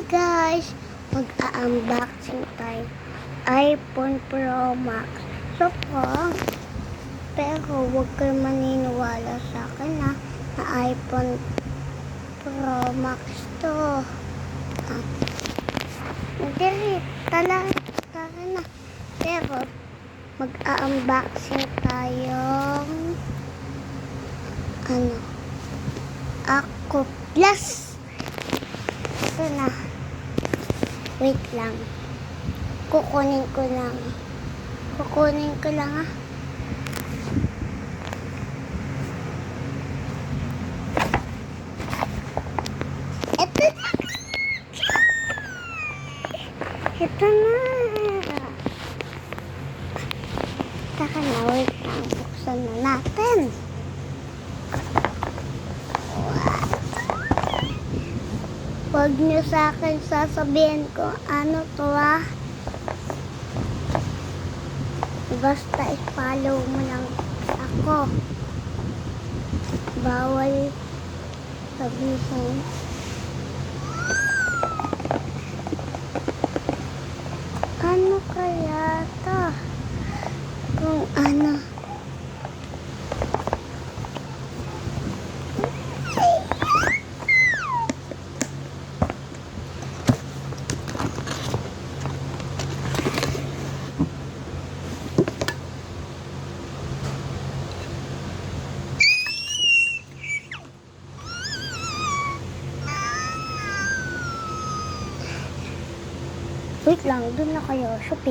Guys, mag-unboxing tayo iPhone Pro Max. So pero huwag kayo maniniwala sa akin na iPhone Pro Max to. Hindi, talaga na. Pero mag-unboxing tayong Ako Plus. Ito na. Wait lang. Kukunin ko lang Ito na. Ito na. Taka na, wait lang. Buksan na natin. Huwag niyo sa akin sasabihin ko ano to Basta i-follow mo lang ako. Bawal sabihin. Ano kaya to? Kung ano. Wait lang, doon na kayo. Shopee.